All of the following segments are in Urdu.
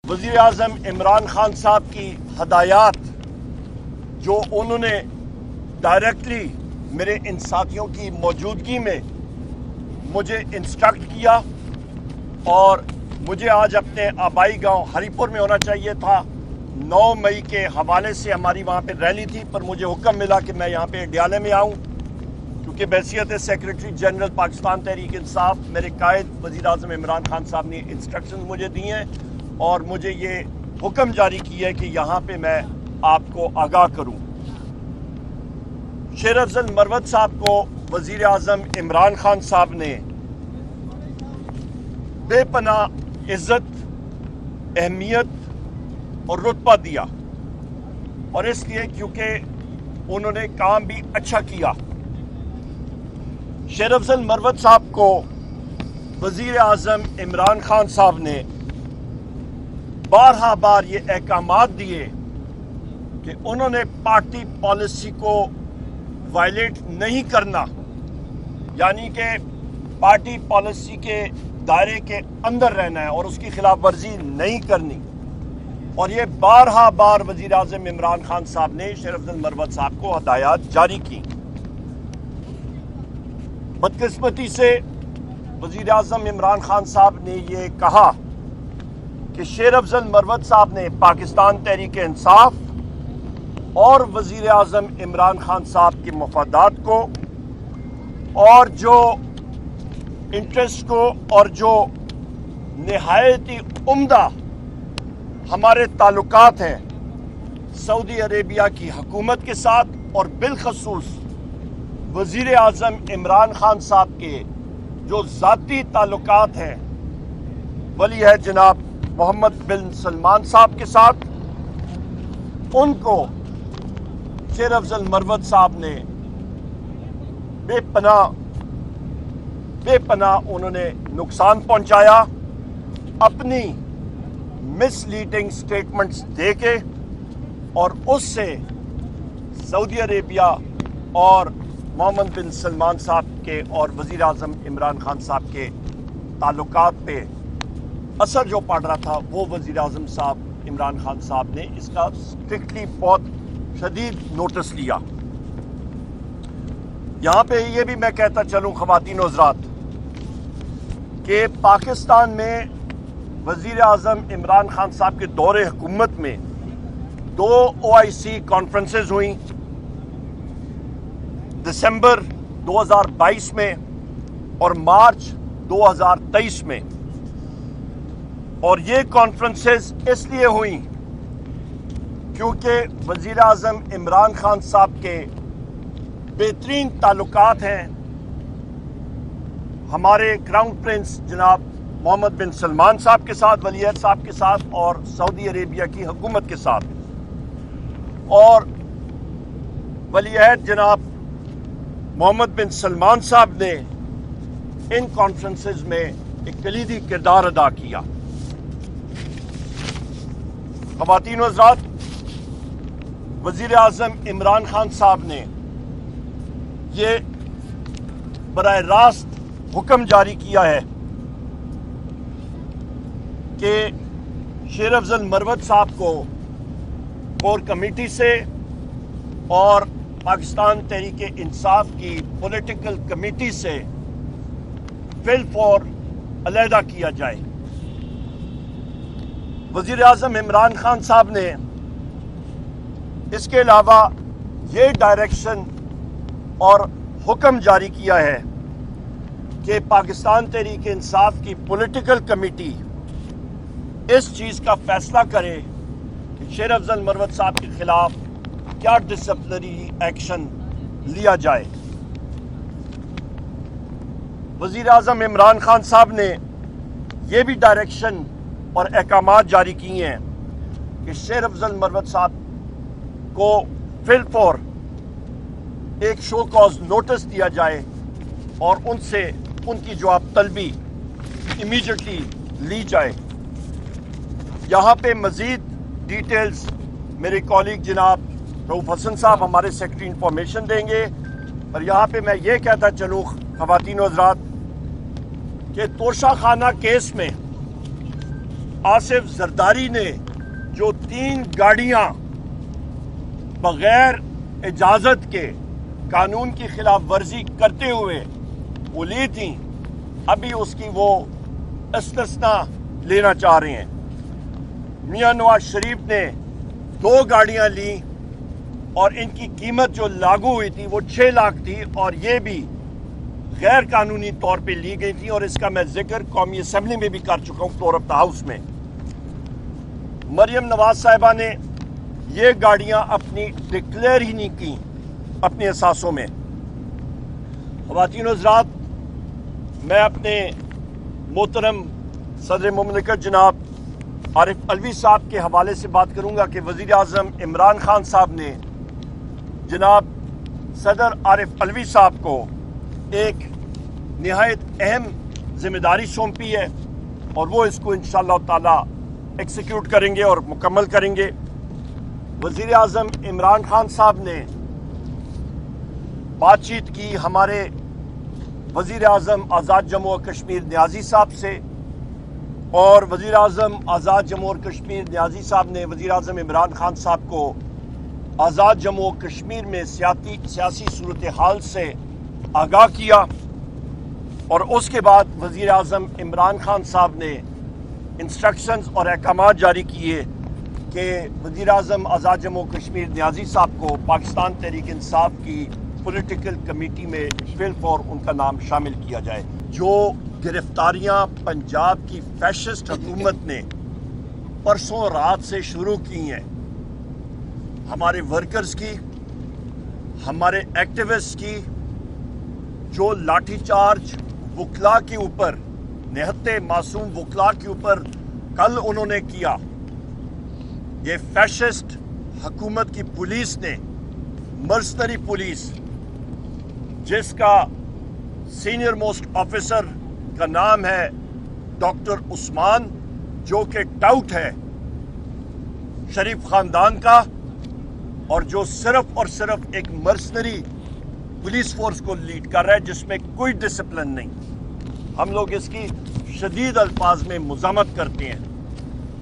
وزیر اعظم عمران خان صاحب کی ہدایات جو انہوں نے ڈائریکٹلی میرے ان ساتھیوں کی موجودگی میں مجھے انسٹرکٹ کیا، اور مجھے آج اپنے آبائی گاؤں ہری پور میں ہونا چاہیے تھا۔ 9 مئی کے حوالے سے ہماری وہاں پہ ریلی تھی، پر مجھے حکم ملا کہ میں یہاں پہ اڈیالے میں آؤں، کیونکہ بحیثیت سیکرٹری جنرل پاکستان تحریک انصاف میرے قائد وزیر اعظم عمران خان صاحب نے انسٹرکشن مجھے دی ہیں، اور مجھے یہ حکم جاری کیا ہے کہ یہاں پہ میں آپ کو آگاہ کروں۔ شیر افضل مروت صاحب کو وزیر اعظم عمران خان صاحب نے بے پناہ عزت، اہمیت اور رتبہ دیا، اور اس لیے کیونکہ انہوں نے کام بھی اچھا کیا۔ شیر افضل مروت صاحب کو وزیر اعظم عمران خان صاحب نے بارہا بار یہ احکامات دیے کہ انہوں نے پارٹی پالیسی کو وائلیٹ نہیں کرنا، یعنی کہ پارٹی پالیسی کے دائرے کے اندر رہنا ہے اور اس کی خلاف ورزی نہیں کرنی، اور یہ بارہا بار وزیر اعظم عمران خان صاحب نے شیر افضل مروت صاحب کو ہدایات جاری کی۔ بدقسمتی سے وزیر اعظم عمران خان صاحب نے یہ کہا کہ شیر افضل مروت صاحب نے پاکستان تحریک انصاف اور وزیر اعظم عمران خان صاحب کے مفادات کو اور جو انٹرسٹ کو اور جو نہایت ہی عمدہ ہمارے تعلقات ہیں سعودی عربیہ کی حکومت کے ساتھ، اور بالخصوص وزیر اعظم عمران خان صاحب کے جو ذاتی تعلقات ہیں ولی عہد جناب محمد بن سلمان صاحب کے ساتھ، ان کو شیر افضل مروت صاحب نے بے پناہ انہوں نے نقصان پہنچایا اپنی مس لیڈنگ سٹیٹمنٹس دے کے، اور اس سے سعودی عربیہ اور محمد بن سلمان صاحب کے اور وزیر اعظم عمران خان صاحب کے تعلقات پہ اثر جو پڑ رہا تھا، وہ وزیر اعظم صاحب عمران خان صاحب نے اس کا اسٹرکٹلی بہت شدید نوٹس لیا۔ یہاں پہ یہ بھی میں کہتا چلوں خواتین و حضرات کہ پاکستان میں وزیر اعظم عمران خان صاحب کے دور حکومت میں 2 OIC کانفرنسز ہوئیں، دسمبر 2022 میں اور مارچ 2023 میں، اور یہ کانفرنسز اس لیے ہوئیں کیونکہ وزیر اعظم عمران خان صاحب کے بہترین تعلقات ہیں ہمارے کراؤن پرنس جناب محمد بن سلمان صاحب کے ساتھ، ولی عہد صاحب کے ساتھ، اور سعودی عربیہ کی حکومت کے ساتھ، اور ولی عہد جناب محمد بن سلمان صاحب نے ان کانفرنسز میں ایک کلیدی کردار ادا کیا۔ خواتین و حضرات، وزیر اعظم عمران خان صاحب نے یہ براہ راست حکم جاری کیا ہے کہ شیر افضل مروت صاحب کو کور کمیٹی سے اور پاکستان تحریک انصاف کی پولیٹیکل کمیٹی سے فی الفور علیحدہ کیا جائے۔ وزیر اعظم عمران خان صاحب نے اس کے علاوہ یہ ڈائریکشن اور حکم جاری کیا ہے کہ پاکستان تحریک انصاف کی پولیٹیکل کمیٹی اس چیز کا فیصلہ کرے کہ شیر افضل مروت صاحب کے خلاف کیا ڈسپلنری ایکشن لیا جائے۔ وزیر اعظم عمران خان صاحب نے یہ بھی ڈائریکشن اور احکامات جاری کیے ہیں کہ شیر افضل مروت صاحب کو فی الفور ایک شو کاز نوٹس دیا جائے اور ان سے ان کی جواب طلبی امیڈیٹلی لی جائے۔ یہاں پہ مزید ڈیٹیلز میرے کولیگ جناب رؤوف حسن صاحب ہمارے سیکرٹری انفارمیشن دیں گے، اور یہاں پہ میں یہ کہتا چلوں خواتین و حضرات کہ توشہ خانہ کیس میں آصف زرداری نے جو 3 گاڑیاں بغیر اجازت کے قانون کی خلاف ورزی کرتے ہوئے وہ لی تھیں، ابھی اس کی وہ استثناء لینا چاہ رہے ہیں۔ میاں نواز شریف نے 2 گاڑیاں لیں اور ان کی قیمت جو لاگو ہوئی تھی وہ 6 لاکھ تھی، اور یہ بھی غیر قانونی طور پہ لی گئی تھی، اور اس کا میں ذکر قومی اسمبلی میں بھی کر چکا ہوں، فلور آف دا ہاؤس میں۔ مریم نواز صاحبہ نے یہ گاڑیاں اپنی ڈکلیئر ہی نہیں کی اپنے اثاثوں میں۔ خواتین و حضرات، میں اپنے محترم صدر مملکت جناب عارف علوی صاحب کے حوالے سے بات کروں گا کہ وزیر اعظم عمران خان صاحب نے جناب صدر عارف علوی صاحب کو ایک نہایت اہم ذمہ داری سونپی ہے، اور وہ اس کو انشاءاللہ تعالی ایکسیکیوٹ کریں گے اور مکمل کریں گے۔ وزیر اعظم عمران خان صاحب نے بات چیت کی ہمارے وزیر اعظم آزاد جموں و کشمیر نیازی صاحب سے، اور وزیر اعظم آزاد جموں اور کشمیر نیازی صاحب نے وزیر اعظم عمران خان صاحب کو آزاد جموں و کشمیر میں سیاسی صورتحال سے آگاہ کیا، اور اس کے بعد وزیر اعظم عمران خان صاحب نے انسٹرکشنز اور احکامات جاری کیے کہ وزیر اعظم آزاد جموں و کشمیر نیازی صاحب کو پاکستان تحریک انصاف کی پولیٹیکل کمیٹی میں فل فور ان کا نام شامل کیا جائے۔ جو گرفتاریاں پنجاب کی فیشسٹ حکومت نے پرسوں رات سے شروع کی ہیں، ہمارے ورکرز کی، ہمارے ایکٹیوسٹ کی، جو لاٹھی چارج وکلاء کے اوپر، نہتے معصوم وکلاء کے اوپر کل انہوں نے کیا، یہ فیشسٹ حکومت کی پولیس نے، مرسنری پولیس، جس کا سینئر موسٹ آفیسر کا نام ہے ڈاکٹر عثمان، جو کہ ٹاؤٹ ہے شریف خاندان کا، اور جو صرف اور صرف ایک مرسنری پولیس فورس کو لیڈ کر رہا ہے جس میں کوئی ڈسپلن نہیں۔ ہم لوگ اس کی شدید الفاظ میں مذمت کرتے ہیں۔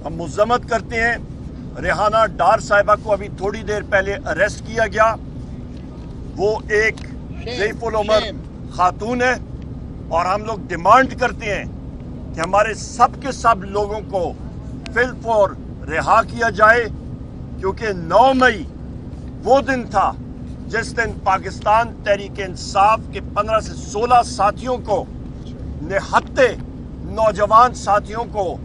ہم مذمت کرتے ہیں۔ ریحانہ ڈار صاحبہ کو ابھی تھوڑی دیر پہلے اریسٹ کیا گیا، وہ ایک ضعیف العمر خاتون ہے، اور ہم لوگ ڈیمانڈ کرتے ہیں کہ ہمارے سب کے سب لوگوں کو فل فور رہا کیا جائے، کیونکہ 9 مئی وہ دن تھا جس دن پاکستان تحریک انصاف کے 15 سے 16 ساتھیوں کو، نہتے نوجوان ساتھیوں کو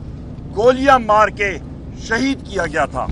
گولیاں مار کے شہید کیا گیا تھا۔